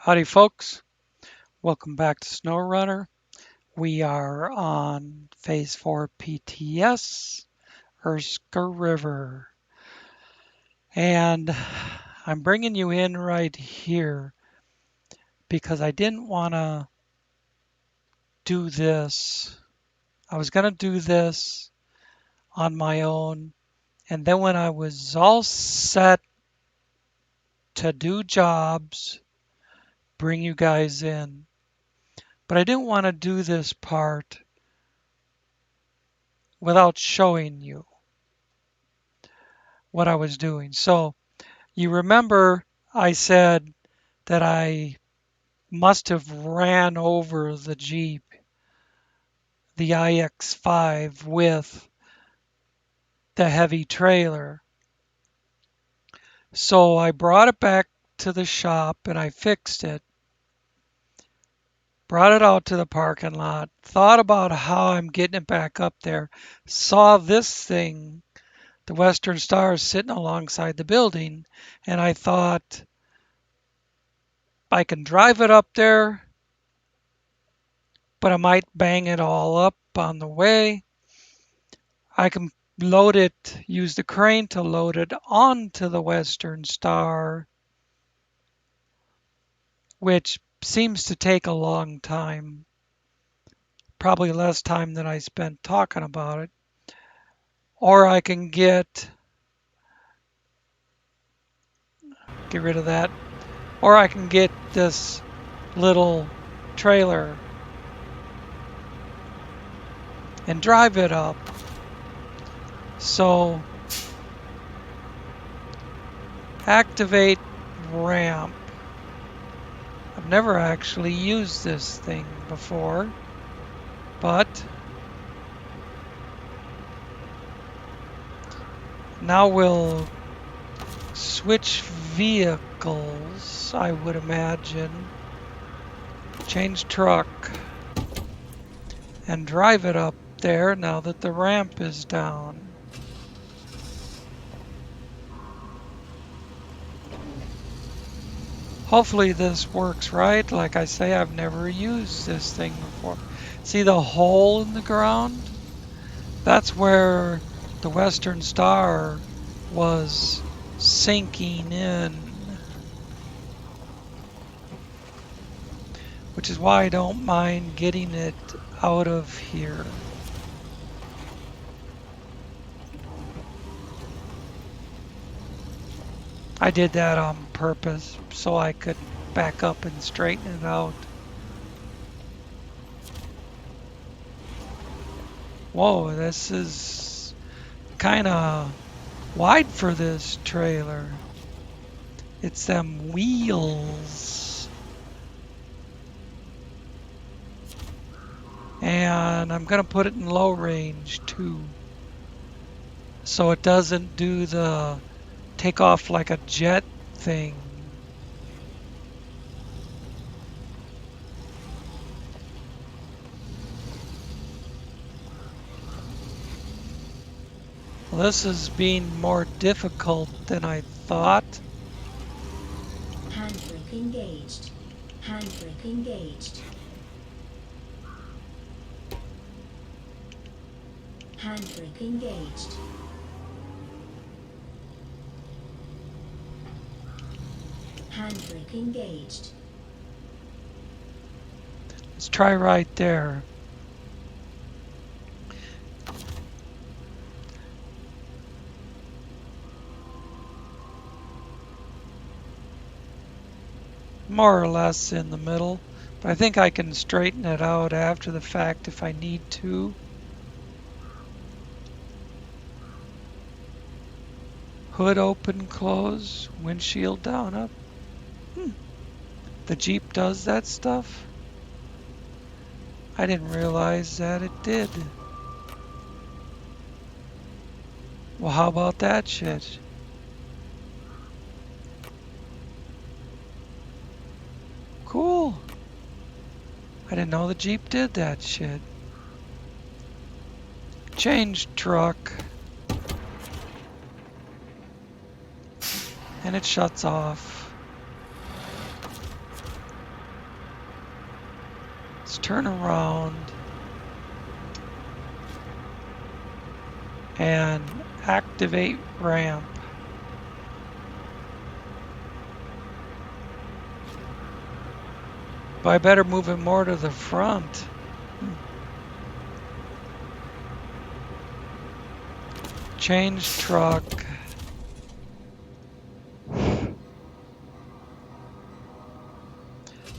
Howdy folks, welcome back to SnowRunner. We are on Phase 4 PTS, Erska River. And I'm bringing you in right here because I didn't want to do this. I was going to do this on my own. And then when I was all set to do jobs, bring you guys in. But I didn't want to do this part without showing you what I was doing. So you remember I said that I must have ran over the Jeep, the IX5, with the heavy trailer. So I brought it back to the shop and I fixed it. Brought it out to the parking lot, thought about how I'm getting it back up there, saw this thing, the Western Star, sitting alongside the building, and I thought, I can drive it up there, but I might bang it all up on the way. I can load it, use the crane to load it onto the Western Star, which seems to take a long time, probably less time than I spent talking about it. Or I can get rid of that, or I can get this little trailer and drive it up. So activate ramp. I've never actually used this thing before, but now we'll switch vehicles, I would imagine. Change truck and drive it up there now that the ramp is down. Hopefully this works right. Like I say, I've never used this thing before. See the hole in the ground? That's where the Western Star was sinking in. Which is why I don't mind getting it out of here. I did that on purpose so I could back up and straighten it out. Whoa, this is kind of wide for this trailer. It's them wheels. And I'm going to put it in low range too, so it doesn't do the take off like a jet thing. Well, this is being more difficult than I thought. Handbrake engaged. Handbrake engaged. Handbrake engaged. Handbrake engaged. Let's try right there. More or less in the middle, but I think I can straighten it out after the fact if I need to. Hood open, close, windshield down, up. The Jeep does that stuff? I didn't realize that it did. Well, how about that shit? Cool. I didn't know the Jeep did that shit. Change truck. And it shuts off. Let's turn around and activate ramp. But I better move it more to the front. Change truck.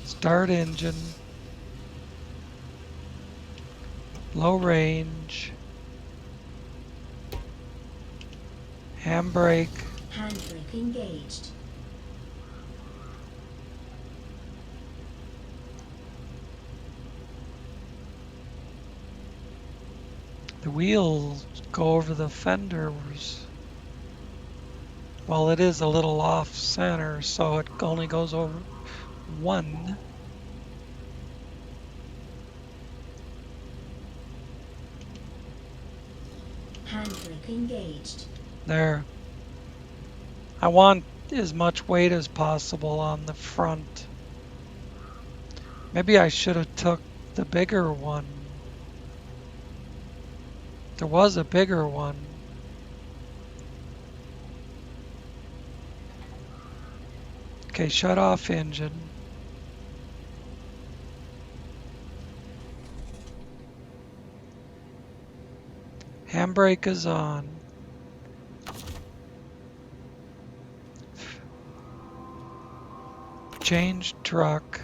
Start engine. Low range. Handbrake. Handbrake engaged. The wheels go over the fenders. Well, it is a little off center, so it only goes over one. Handbrake engaged. There. I want as much weight as possible on the front. Maybe I should have took the bigger one. There was a bigger one. Okay, shut off engine. Handbrake is on. Change truck.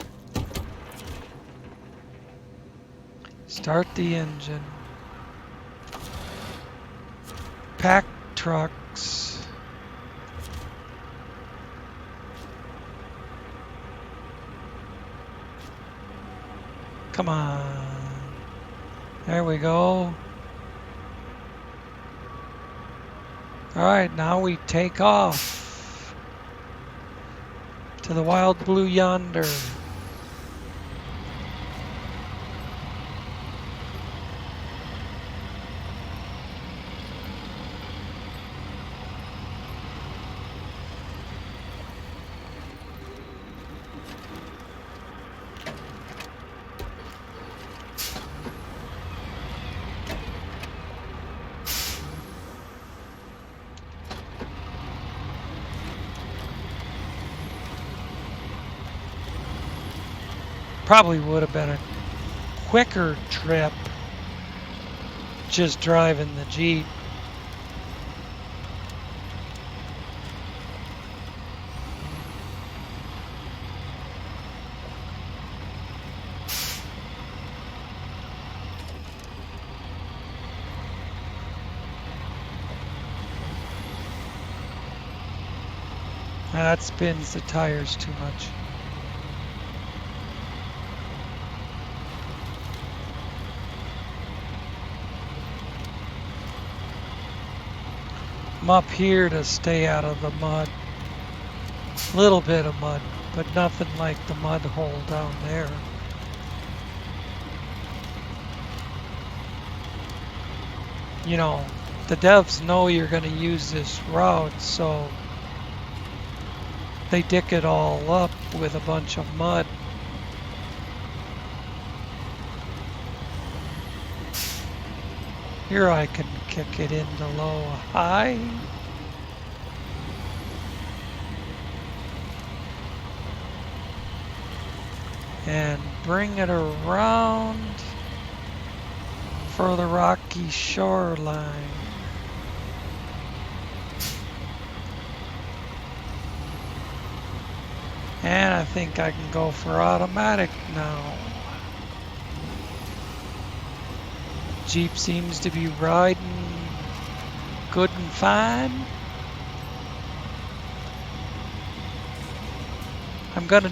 Start the engine. Pack trucks. Come on. There we go. All right, now we take off to the wild blue yonder. Probably would have been a quicker trip just driving the Jeep. That spins the tires too much. I'm up here to stay out of the mud. A little bit of mud, but nothing like the mud hole down there. You know, the devs know you're going to use this route, so they dick it all up with a bunch of mud. Here I can kick it into low high. And bring it around for the rocky shoreline. And I think I can go for automatic now. Jeep seems to be riding good and fine. I'm gonna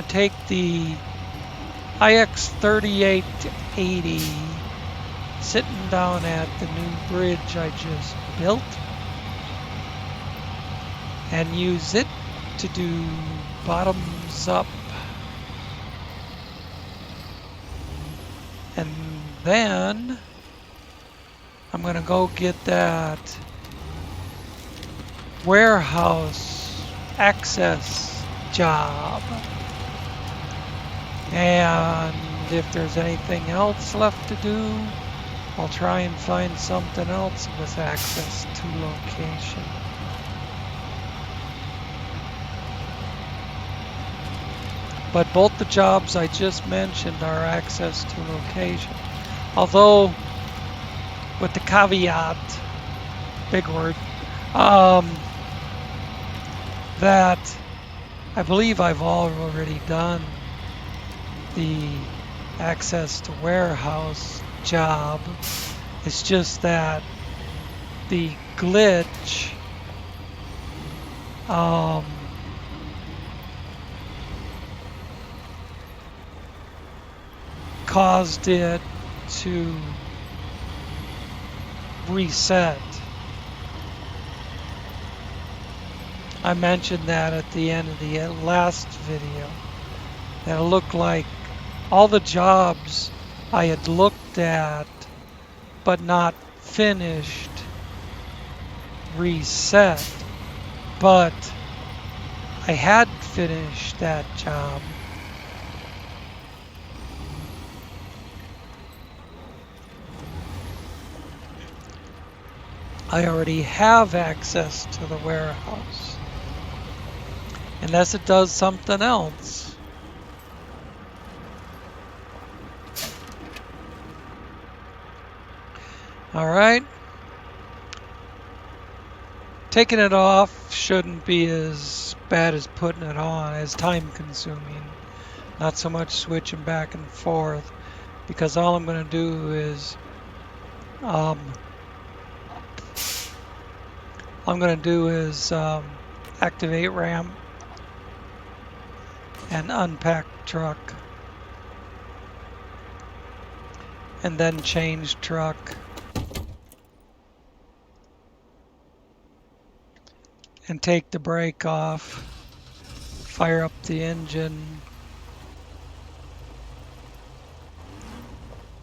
take the IX3880 sitting down at the new bridge I just built and use it to do bottoms up. And then I'm gonna go get that warehouse access job. And if there's anything else left to do, I'll try and find something else with access to location. But both the jobs I just mentioned are access to location. Although, with the caveat, big word, that I believe I've already done the access to warehouse job. It's just that the glitch caused it to reset. I mentioned that at the end of the last video, that it looked like all the jobs I had looked at but not finished reset, but I had finished that job. I already have access to the warehouse, unless it does something else. All right. Taking it off shouldn't be as bad as putting it on, as time consuming. Not so much switching back and forth, because all I'm going to do is activate ramp and unpack truck, and then change truck, and take the brake off, fire up the engine,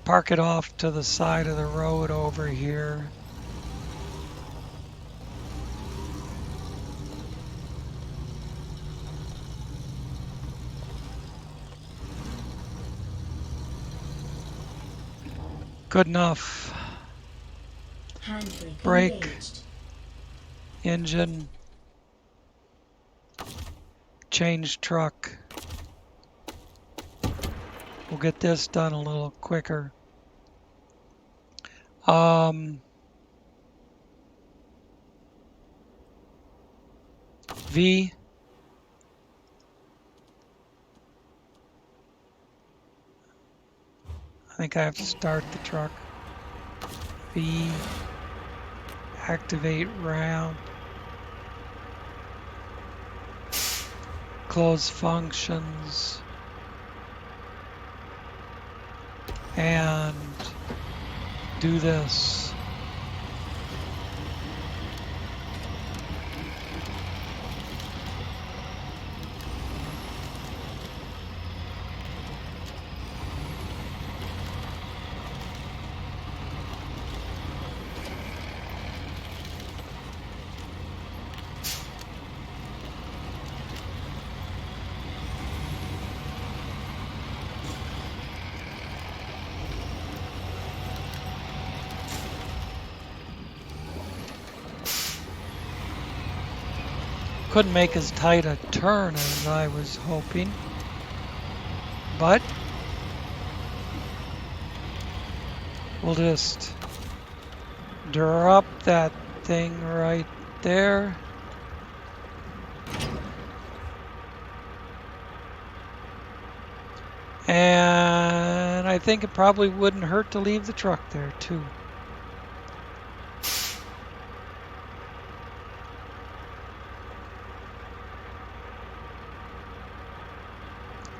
park it off to the side of the road over here. Good enough. Handbrake Brake, engaged. engine, change truck. We'll get this done a little quicker. V. I think I have to start the truck. V. Activate ramp. Close functions. And do this. Couldn't make as tight a turn as I was hoping, but we'll just drop that thing right there. And I think it probably wouldn't hurt to leave the truck there too.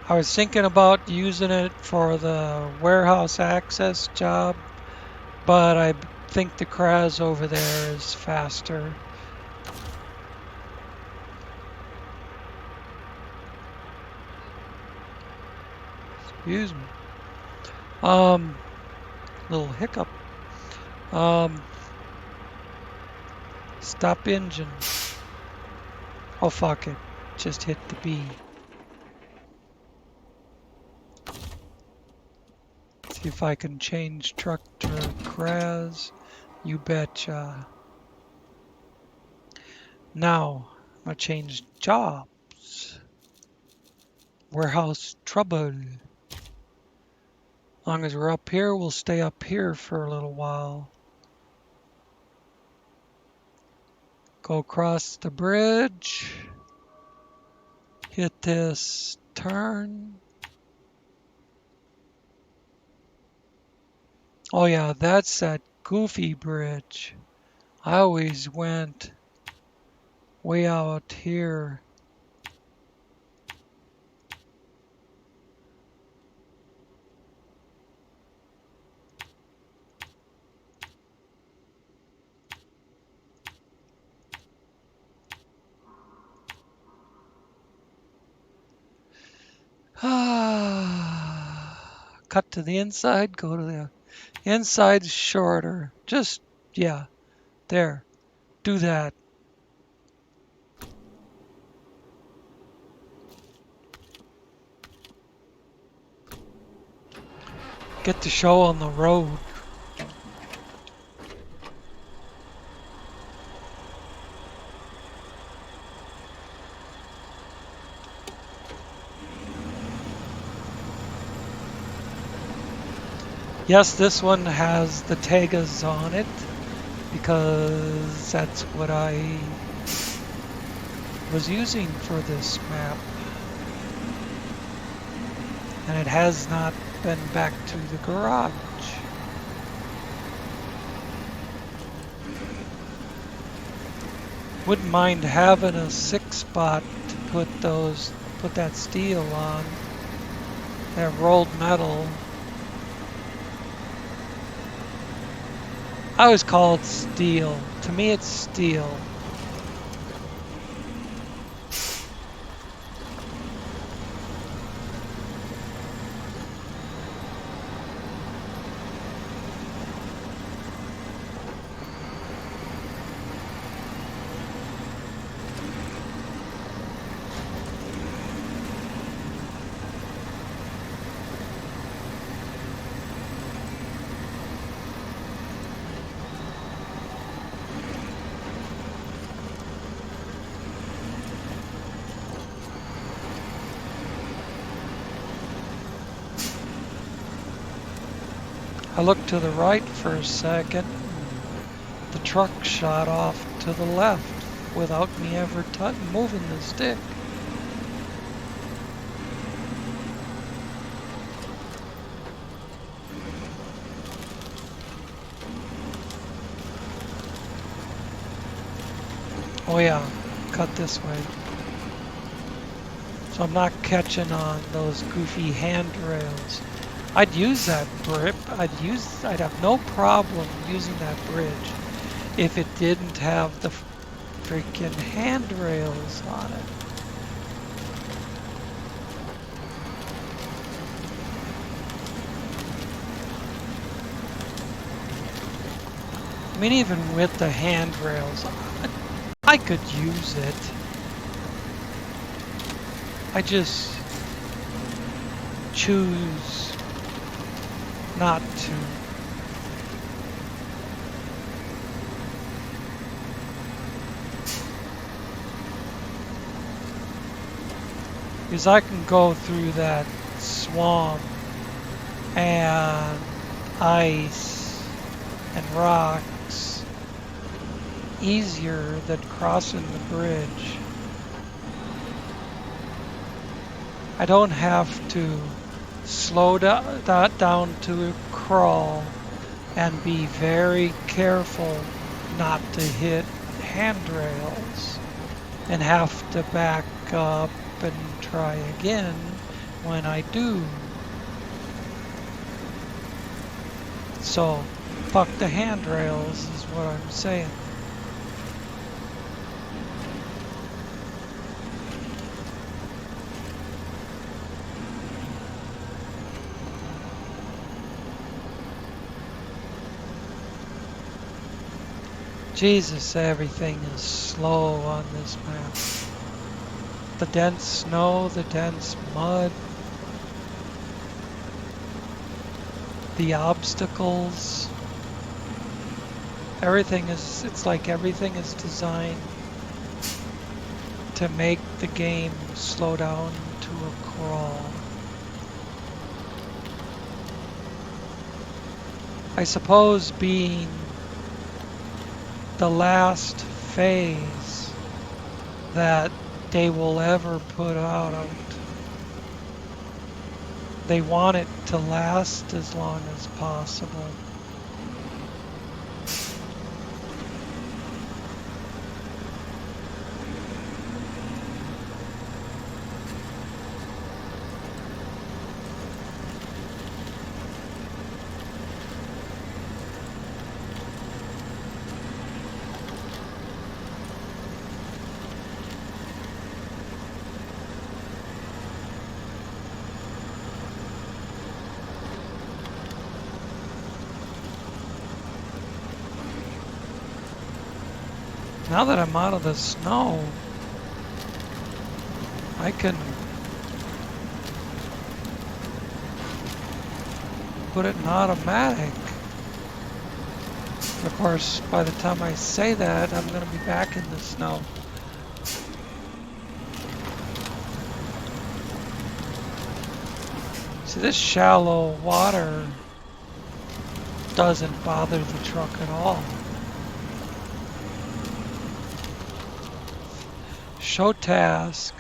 I was thinking about using it for the warehouse access job, but I think the Kraz over there is faster. Excuse me. Little hiccup. Stop engine. Oh fuck it. Just hit the B. See if I can change truck to Kraz. You betcha. Now, I'm gonna change jobs. Warehouse trouble. As long as we're up here, we'll stay up here for a little while. Go across the bridge. Hit this turn. Oh yeah, that's that goofy bridge. I always went way out here. Cut to the inside, go to the inside shorter. Just, yeah, there. Do that. Get the show on the road. Yes, this one has the tagas on it because that's what I was using for this map. And it has not been back to the garage. Wouldn't mind having a 6-spot to put that steel on, that rolled metal. I always call it steel. To me, it's steel. I looked to the right for a second. The truck shot off to the left without me ever moving the stick. Oh yeah, cut this way. So I'm not catching on those goofy handrails. I'd use that grip. I'd have no problem using that bridge if it didn't have the freaking handrails on it. I mean, even with the handrails, I could use it. I just choose not to. Because I can go through that swamp and ice and rocks easier than crossing the bridge. I don't have to slow that down to a crawl and be very careful not to hit handrails and have to back up and try again when I do. So, fuck the handrails is what I'm saying. Jesus, everything is slow on this map. The dense snow, the dense mud. the obstacles. It's like everything is designed to make the game slow down to a crawl. I suppose being the last phase that they will ever put out, they want it to last as long as possible. Now that I'm out of the snow, I can put it in automatic. Of course, by the time I say that, I'm going to be back in the snow. See, this shallow water doesn't bother the truck at all. Show task.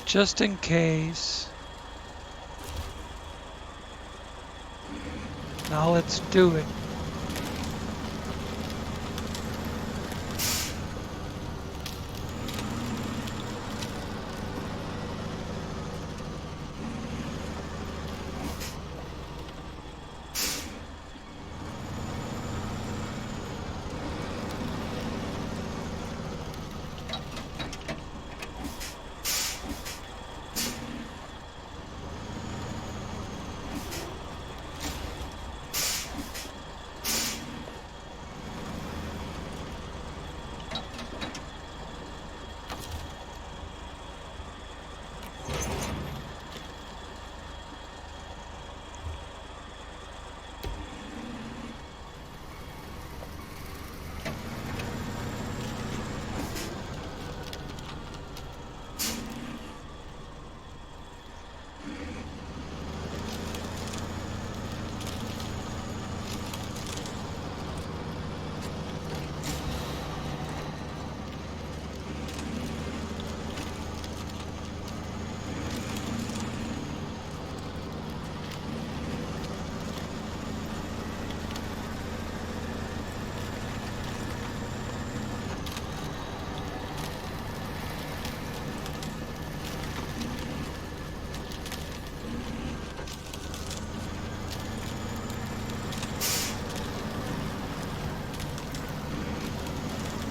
Just in case. Now let's do it.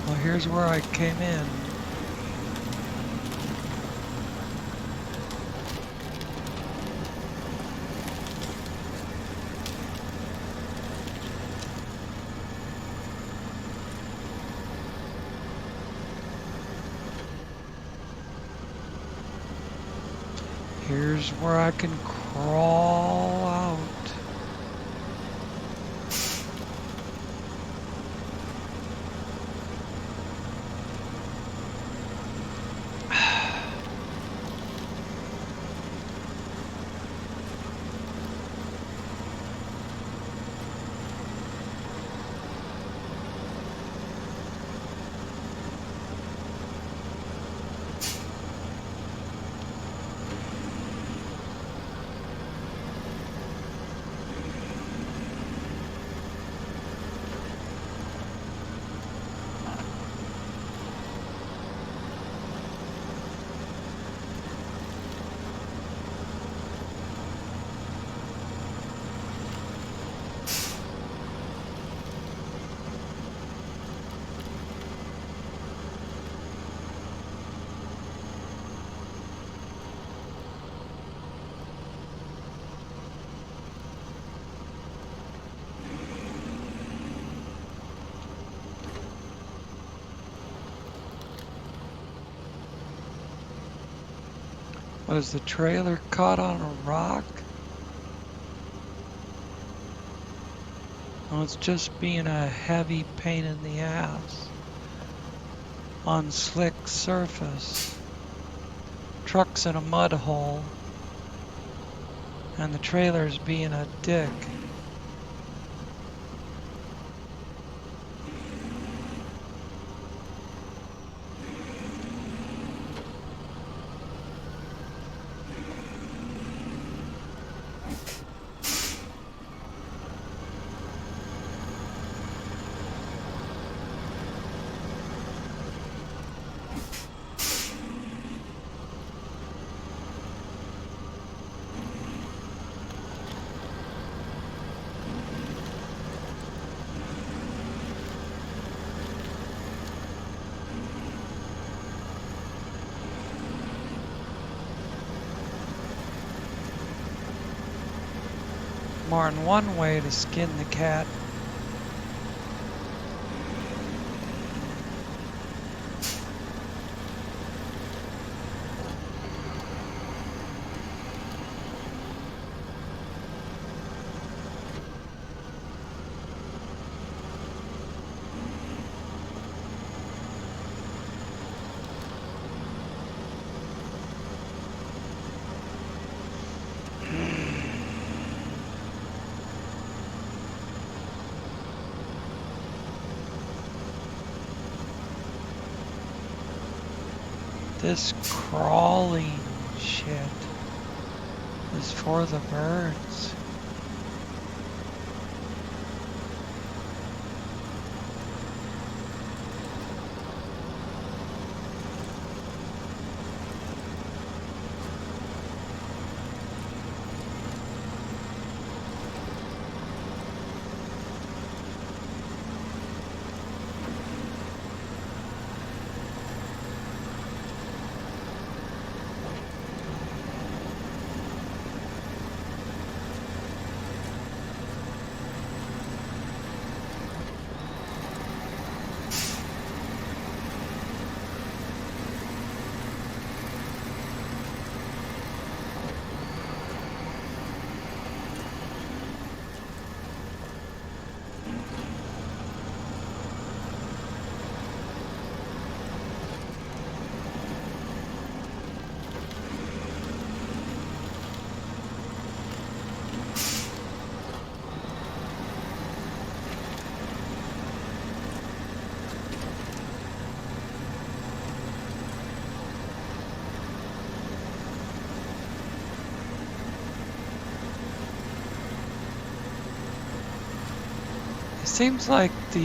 Well, here's where I came in. Here's where I can crawl out. Was the trailer caught on a rock? Oh, it's just being a heavy pain in the ass on slick surface. Truck's in a mud hole, and the trailer's being a dick. More than one way to skin the cat. This crawling shit is for the birds. It seems like the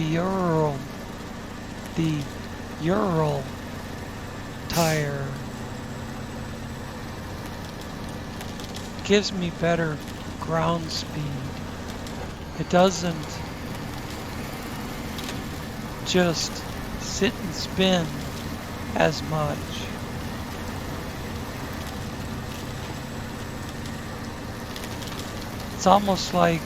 Ural tire gives me better ground speed. It doesn't just sit and spin as much. It's almost like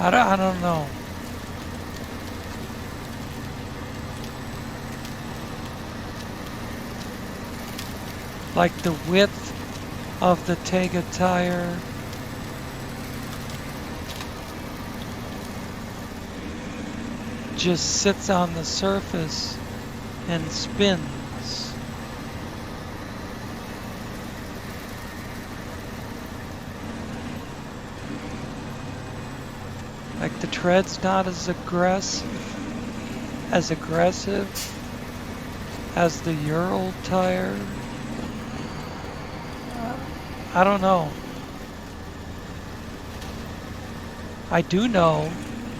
I don't know. Like the width of the Tega tire just sits on the surface and spins. Like the tread's not as aggressive as the Ural tire. I don't know. I do know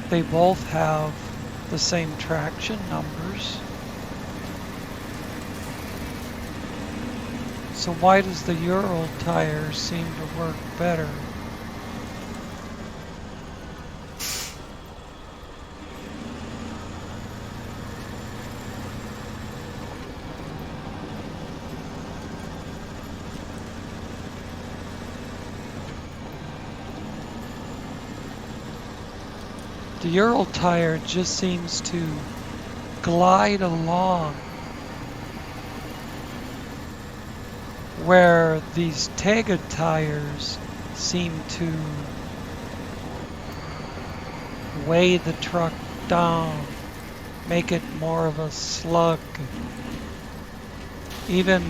they both have the same traction numbers. So why does the Ural tire seem to work better? The Ural tire just seems to glide along, where these Tega tires seem to weigh the truck down, make it more of a slug. Even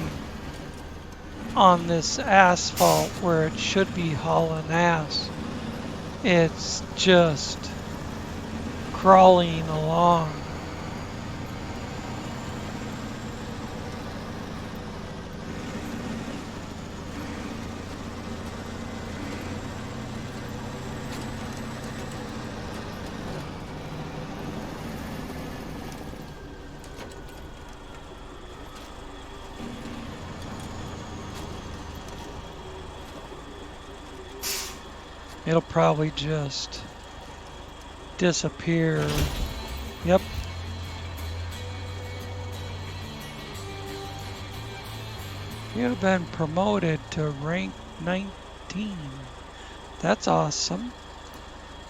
on this asphalt where it should be hauling ass, it's just crawling along. It'll probably just disappear. Yep. You've been promoted to rank 19. That's awesome.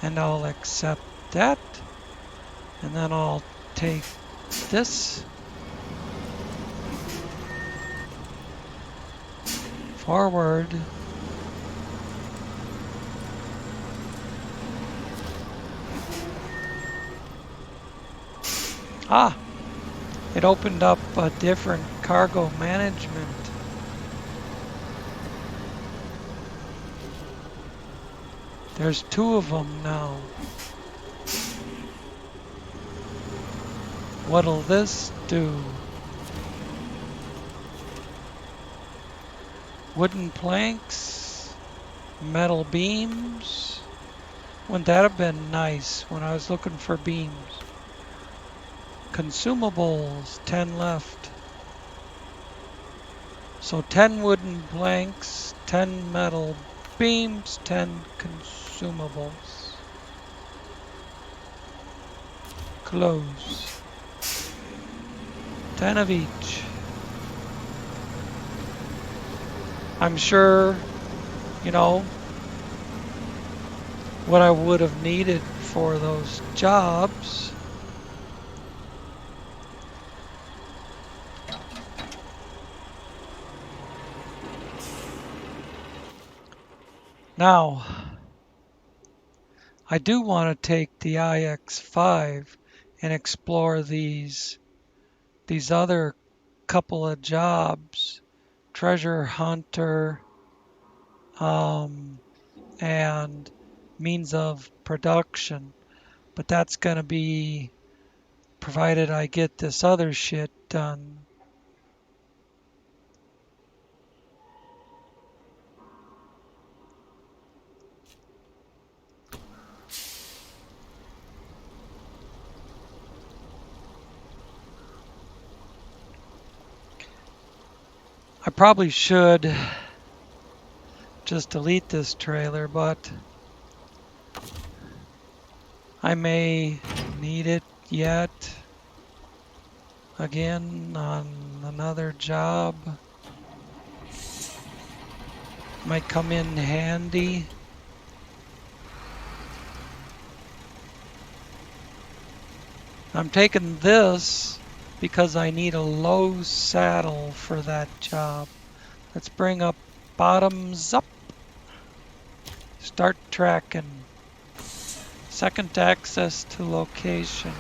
And I'll accept that. And then I'll take this. Forward. Ah, it opened up a different cargo management. There's 2 of them now. What'll this do? Wooden planks, metal beams. Wouldn't that have been nice when I was looking for beams? Consumables, 10 left. So 10 wooden planks, 10 metal beams, 10 consumables. Close. 10 of each. I'm sure, you know, what I would have needed for those jobs. Now, I do want to take the IX5 and explore these other couple of jobs, treasure hunter, and means of production. But that's gonna be provided I get this other shit done. I probably should just delete this trailer, but I may need it yet again on another job. Might come in handy. I'm taking this because I need a low saddle for that job. Let's bring up bottoms up. Start tracking. Second access to location.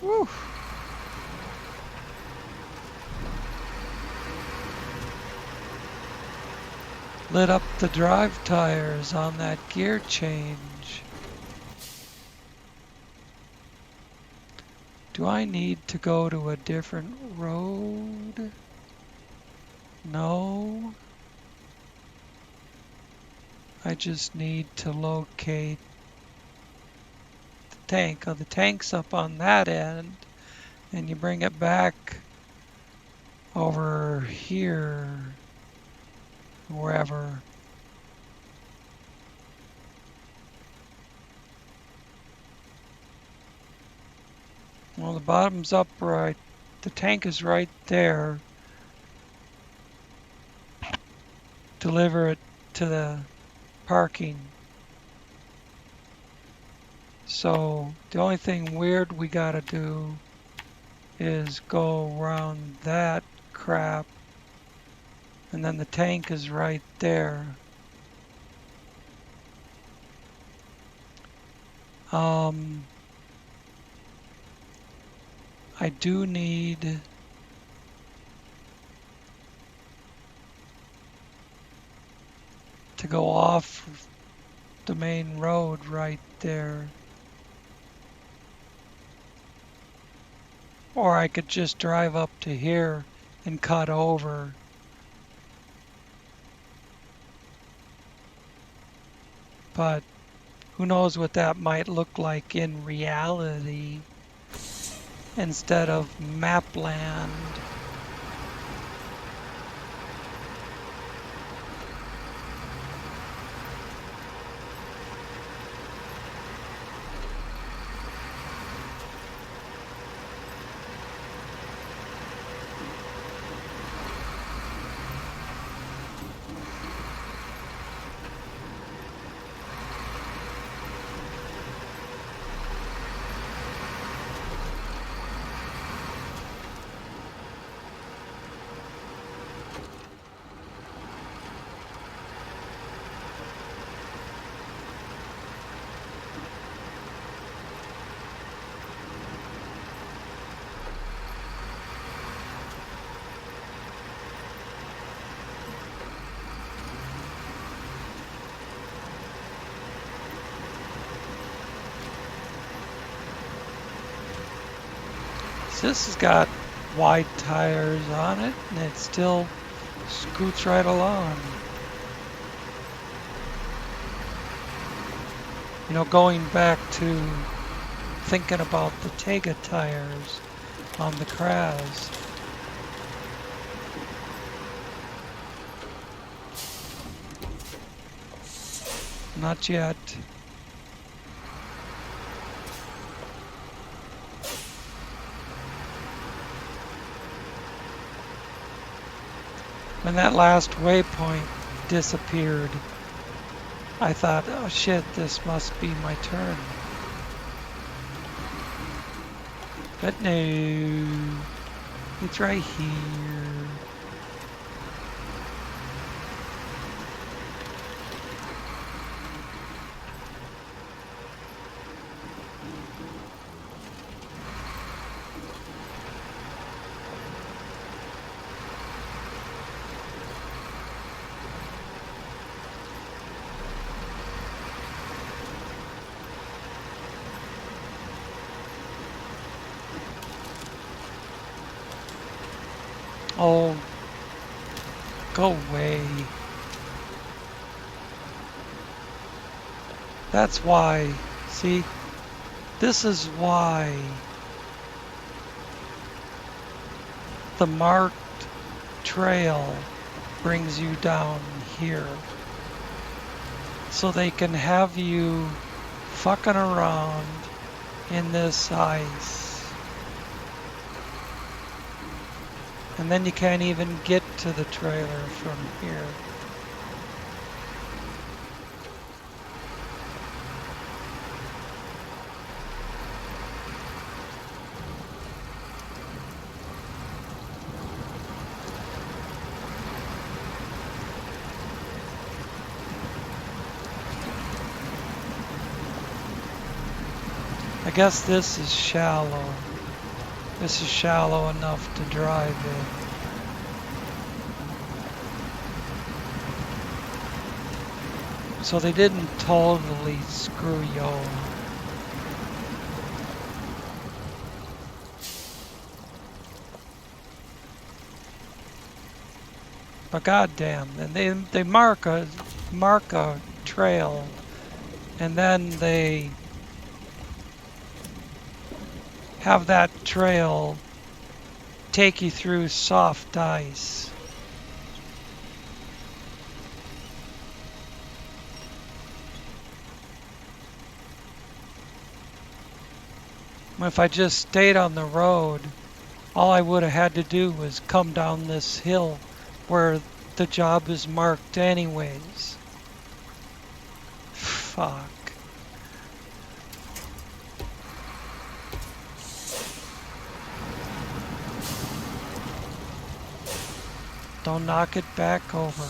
Woo. Lit up the drive tires on that gear change. Do I need to go to a different road? No. I just need to locate the tank. Oh, the tank's up on that end. And you bring it back over here. wherever. Well, the bottom's upright. The tank is right there. Deliver it to the parking. So the only thing weird we gotta do is go around that crap, and then the tank is right there. I do need to go off the main road right there. Or I could just drive up to here and cut over. But who knows what that might look like in reality instead of Mapland. This has got wide tires on it and it still scoots right along. You know, going back to thinking about the Tega tires on the Kraz. Not yet. When that last waypoint disappeared, I thought, oh shit, this must be my turn. But no, it's right here. Oh, go away. That's why, see, this is why the marked trail brings you down here. So they can have you fucking around in this ice. And then you can't even get to the trailer from here. I guess this is shallow. This is shallow enough to drive in. So they didn't totally screw you over. But goddamn, and they mark a trail, and then they have that trail take you through soft ice. If I just stayed on the road, all I would have had to do was come down this hill where the job is marked anyways. Fuck. Don't knock it back over.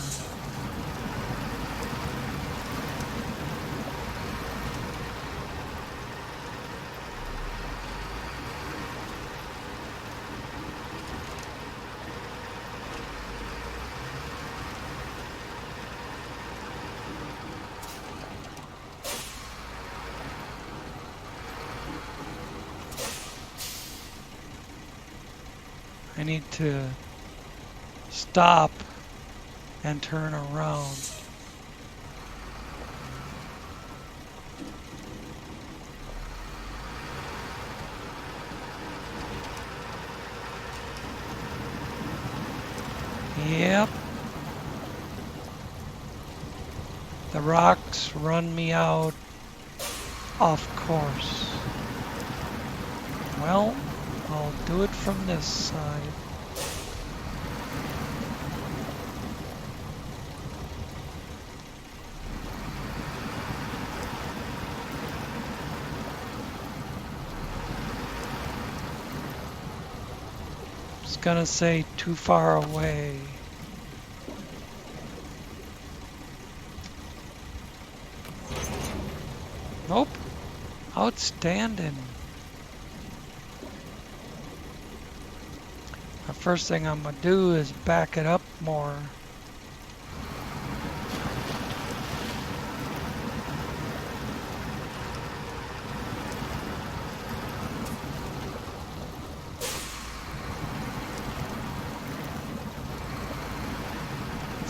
I need to stop and turn around. Yep. The rocks run me out off course. Well, I'll do it from this side. It's gonna say too far away. Nope. Outstanding. The first thing I'm gonna do is back it up more.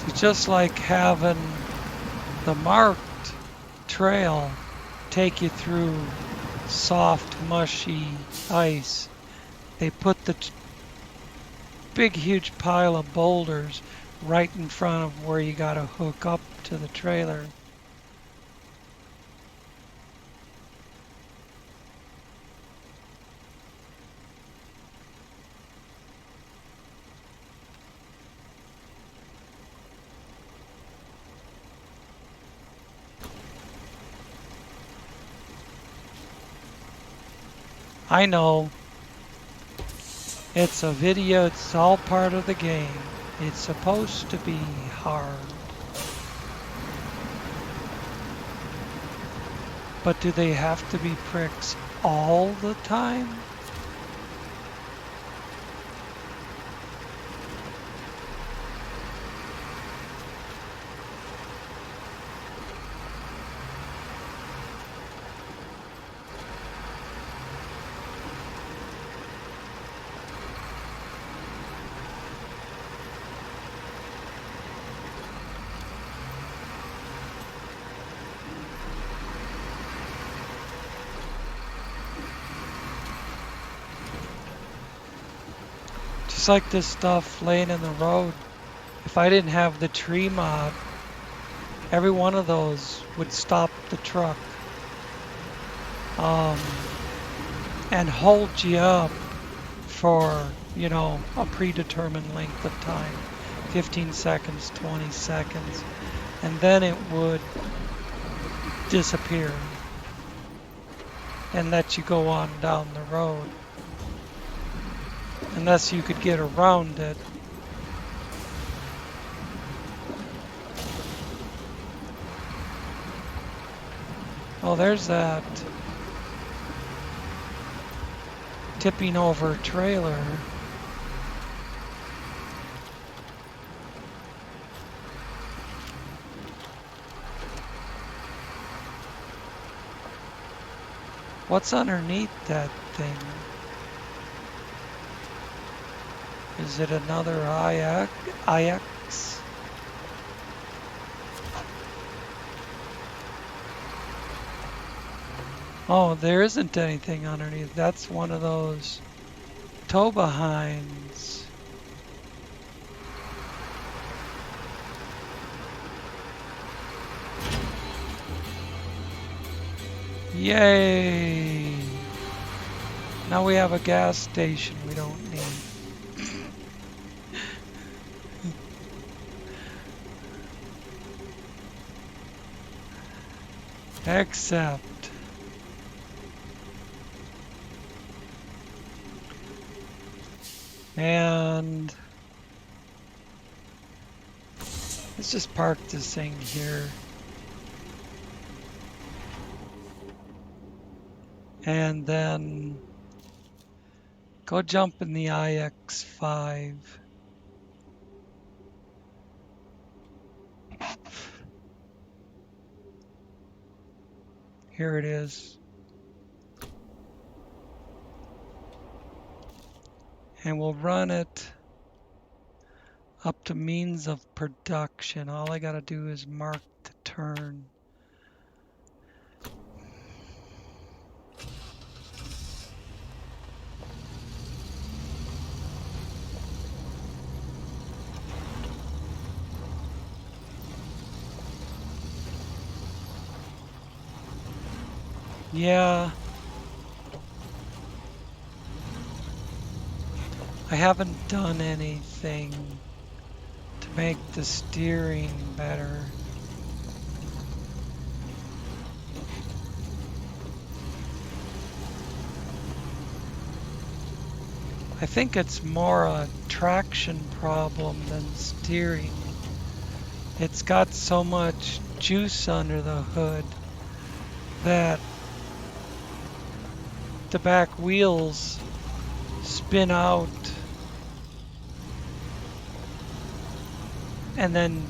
It's just like having the marked trail take you through soft, mushy ice. They put the big, huge pile of boulders right in front of where you gotta hook up to the trailer. I know. It's a video, it's all part of the game. It's supposed to be hard. But do they have to be pricks all the time? Just like this stuff laying in the road. If I didn't have the tree mod, every one of those would stop the truck and hold you up for, you know, a predetermined length of time. 15 seconds, 20 seconds. And then it would disappear and let you go on down the road. Unless you could get around it. Oh, there's that tipping over trailer. What's underneath that thing? Is it another IX? Oh, there isn't anything underneath. That's one of those tow behinds. Yay! Now we have a gas station we don't need. Except and let's just park this thing here. And then go jump in the IX5. Here it is. And we'll run it up to means of production. All I gotta do is mark the turn. Yeah. I haven't done anything to make the steering better. I think it's more a traction problem than steering. It's got so much juice under the hood that the back wheels spin out and then,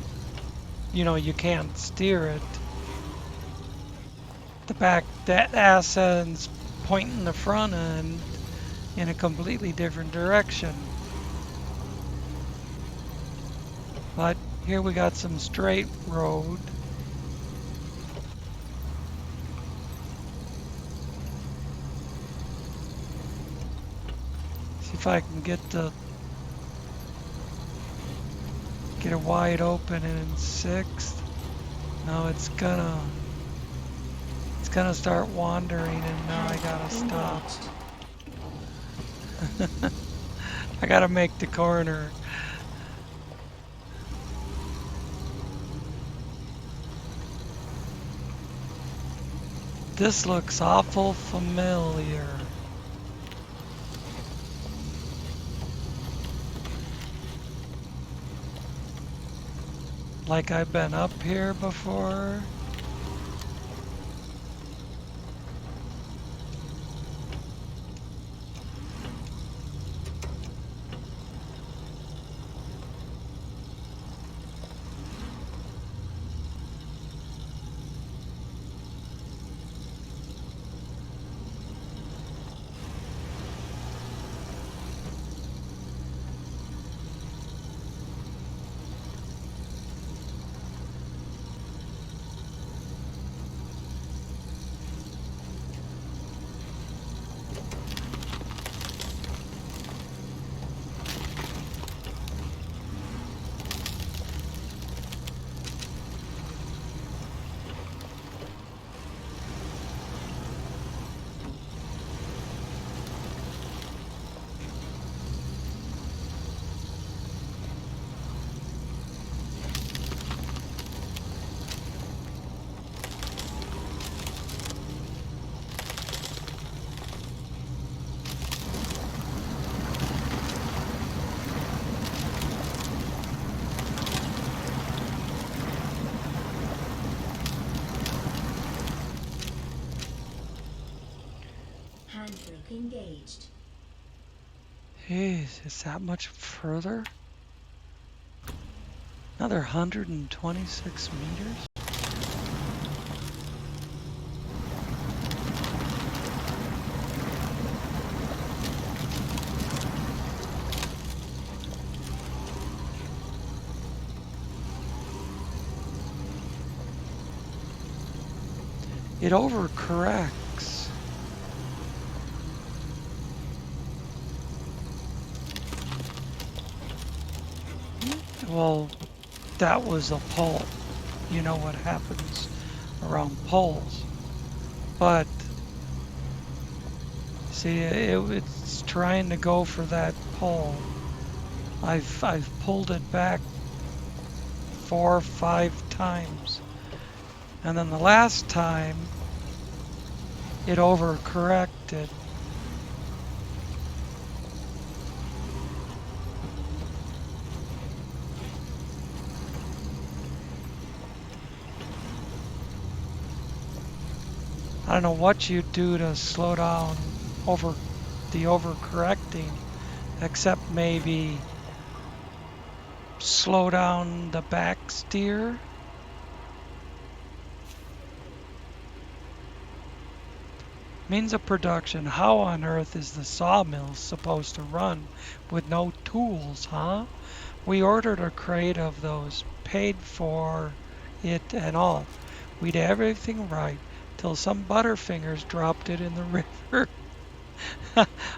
you know, you can't steer it. That ass end's pointing the front end in a completely different direction. But here we got some straight road. See if I can get it wide open and in sixth. No, it's gonna start wandering and now I gotta stop. I gotta make the corner. This looks awful familiar. Like I've been up here before. Handbrake engaged. Jeez, is that much further? Another 126 meters? It overcorrects. Well, that was a pole. You know what happens around poles. But See, it's trying to go for that pole. I've pulled it back 4 or 5 times. And then the last time it overcorrected. I don't know what you do to slow down over the overcorrecting, except maybe slow down the back steer. Means of production. How on earth is the sawmill supposed to run with no tools, huh? We ordered a crate of those, paid for it and all. We did everything right till some butterfingers dropped it in the river.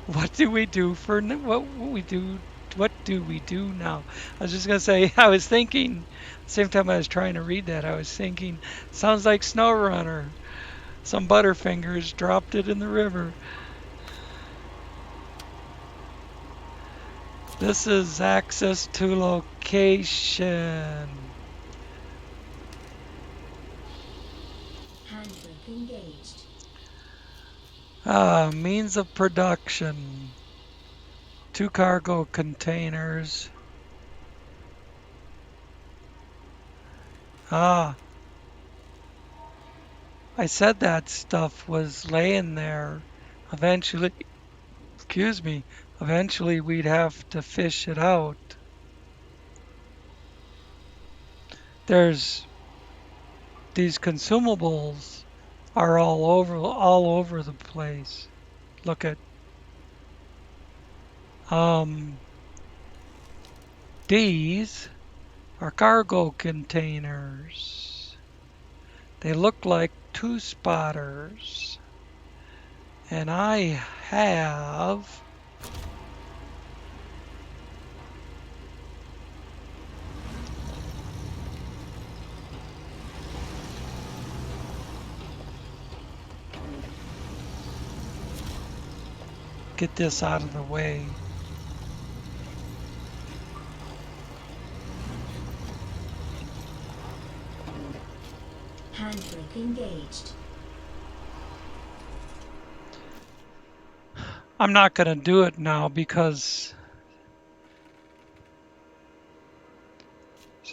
What do we do for what do we do now? I was just gonna say I was thinking same time I was trying to read that I was thinking sounds like SnowRunner. Some butterfingers dropped it in the river. This is access to location. Handbrake engaged. Means of production. 2 cargo containers. Ah, I said that stuff was laying there. Eventually, excuse me, eventually we'd have to fish it out. There's these consumables are all over the place. Look at um these are cargo containers. They look like 2 spotters. And I have get this out of the way. Handbrake engaged. I'm not going to do it now because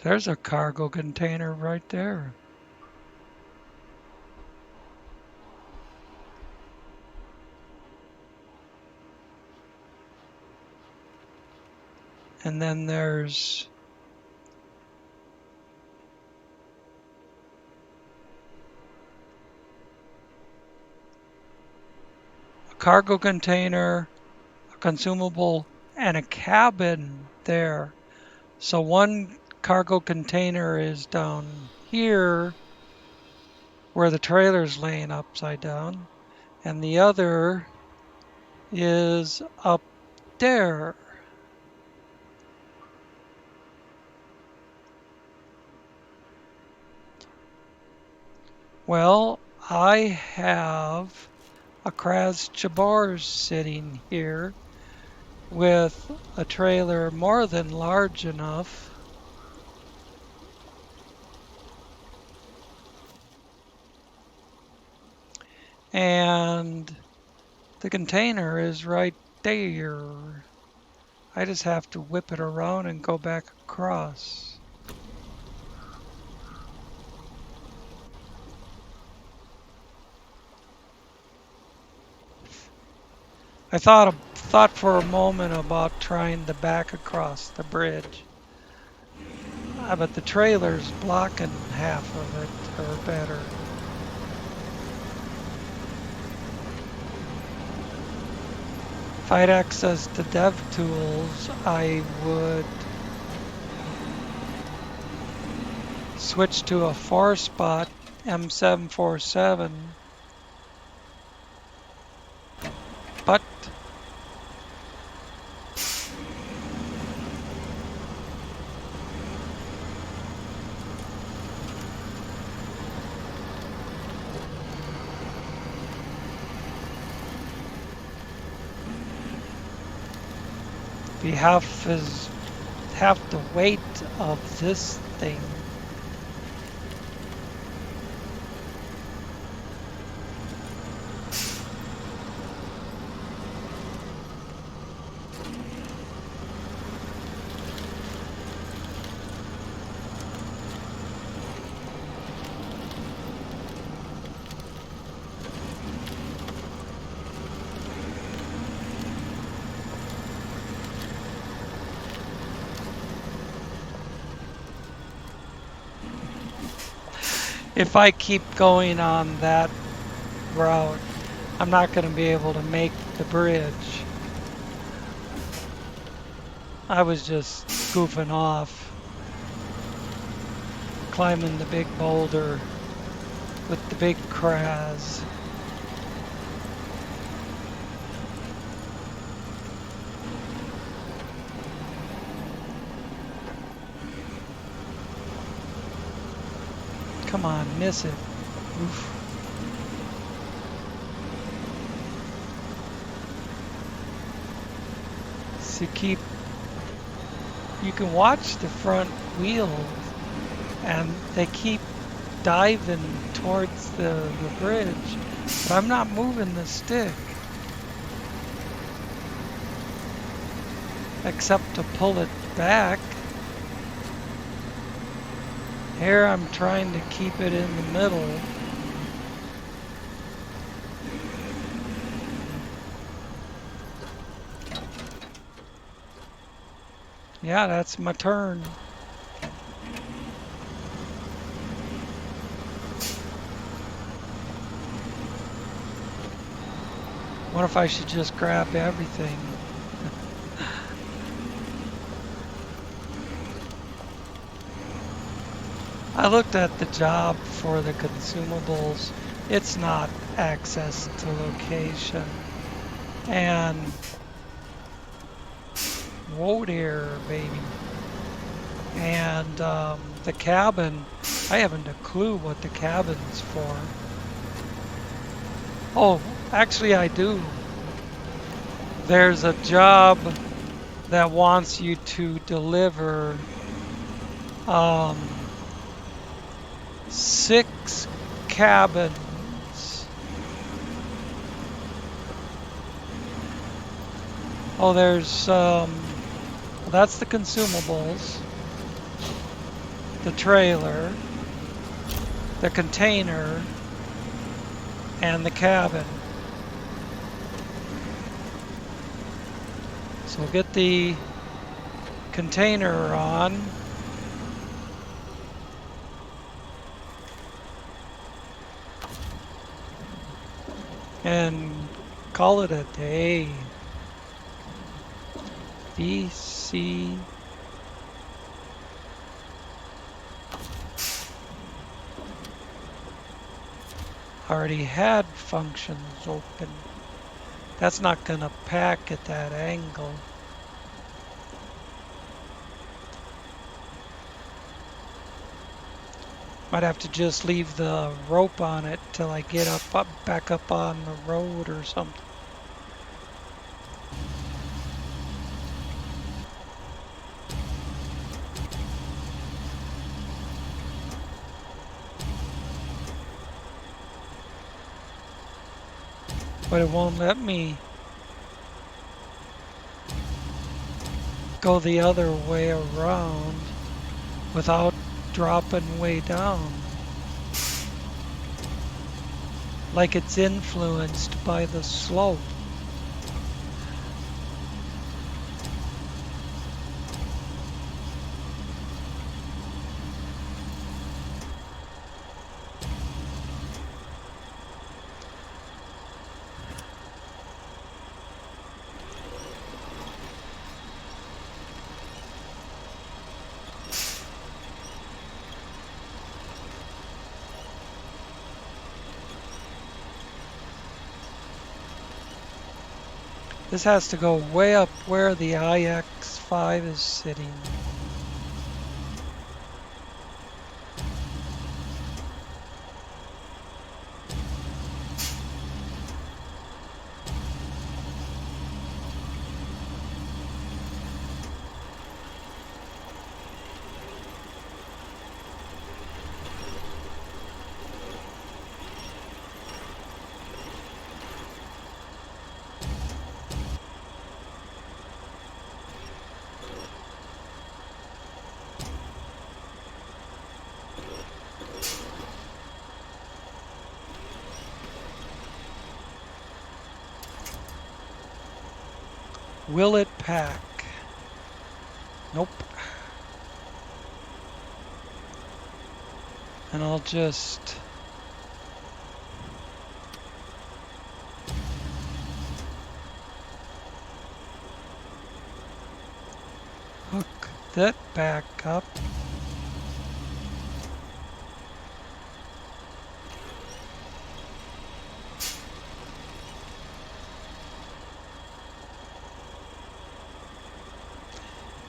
there's a cargo container right there. And then there's a cargo container, a consumable, and a cabin there. So one cargo container is down here where the trailer's laying upside down, and the other is up there. Well, I have a Kraz Chabars sitting here with a trailer more than large enough. And the container is right there. I just have to whip it around and go back across. I thought for a moment about trying to back across the bridge. But the trailer's blocking half of it or better. If I had access to dev tools, I would switch to a 4-spot M747, but be half the weight of this thing. If I keep going on that route, I'm not going to be able to make the bridge. I was just goofing off, climbing the big boulder with the big craz. Come on, miss it. Oof. So you can watch the front wheels and they keep diving towards the bridge, but I'm not moving the stick except to pull it back. Here I'm trying to keep it in the middle. Yeah, that's my turn. What if I should just grab everything? I looked at the job for the consumables. It's not access to location. And whoa there, baby. And the cabin, I haven't a clue what the cabin's for. Oh, actually I do. There's a job that wants you to deliver 6 cabins. Oh, there's that's the consumables, the trailer, the container, and the cabin. So we'll get the container on. And call it a day. VC. Already had functions open. That's not gonna pack at that angle. Might have to just leave the rope on it till I get back up on the road or something. But it won't let me go the other way around without dropping way down. Like it's influenced by the slope. This has to go way up where the IX5 is sitting. Will it pack? Nope. And I'll just hook that back up.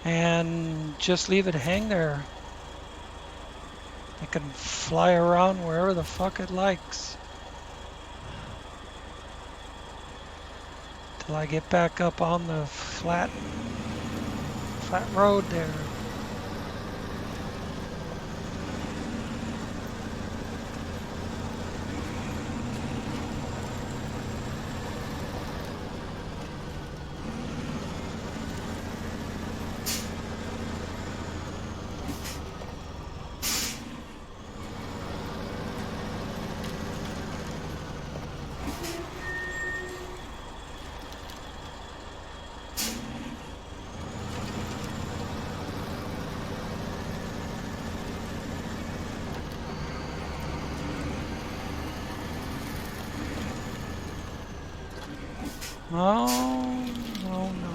And just leave it hang there. It can fly around wherever the fuck it likes. Till I get back up on the flat road there. Oh, no, no.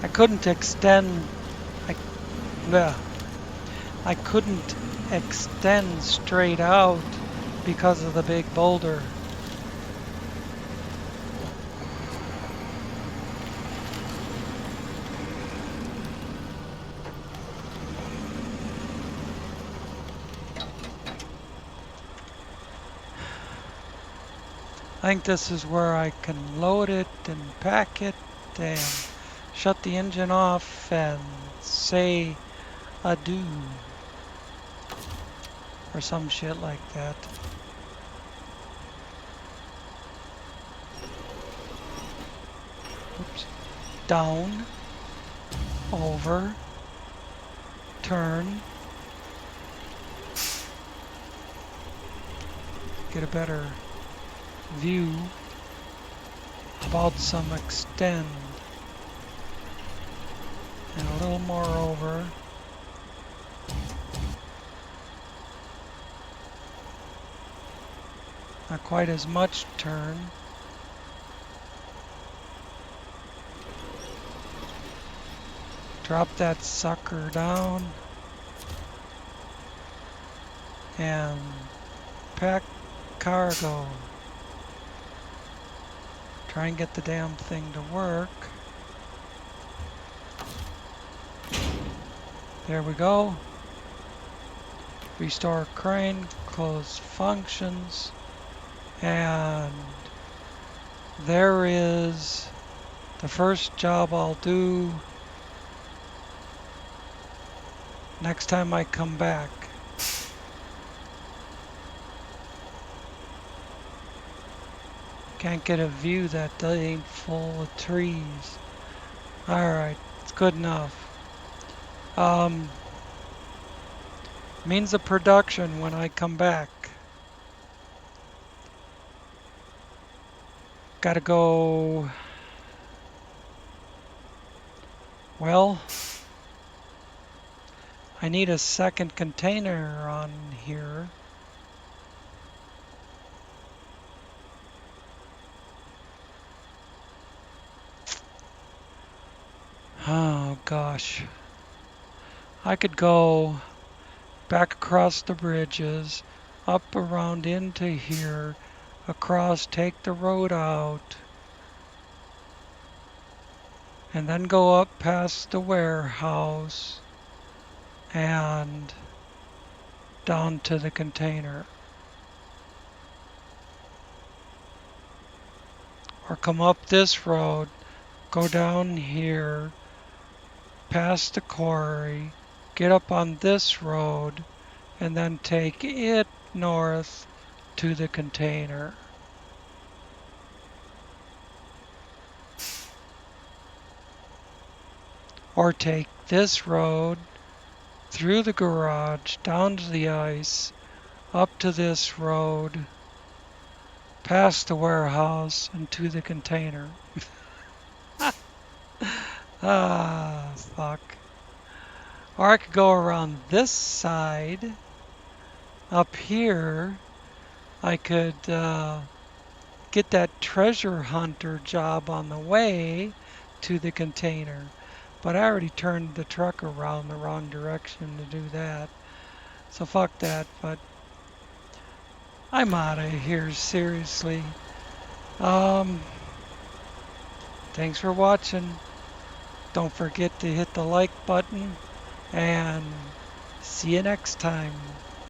I couldn't extend. I, bleh. I couldn't extend straight out because of the big boulder. I think this is where I can load it and pack it and shut the engine off and say adieu or some shit like that. Oops. Down, over, turn, get a better view. About some extend and a little more over. Not quite as much turn. Drop that sucker down and pack cargo. Try and get the damn thing to work. There we go. Restore crane, close functions, and there is the first job I'll do next time I come back. Can't get a view that ain't full of trees. Alright, it's good enough. Means of production when I come back. Gotta go. Well, I need a second container on here. Oh gosh. I could go back across the bridges, up around into here, across, take the road out, and then go up past the warehouse and down to the container. Or come up this road, go down here, past the quarry, get up on this road, and then take it north to the container. or take this road through the garage, down to the ice, up to this road, past the warehouse, and to the container. Ah, fuck. Or I could go around this side. Up here, I could get that treasure hunter job on the way to the container. But I already turned the truck around the wrong direction to do that. So fuck that, but I'm out of here, seriously. Um, Thanks for watching. Don't forget to hit the like button and see you next time.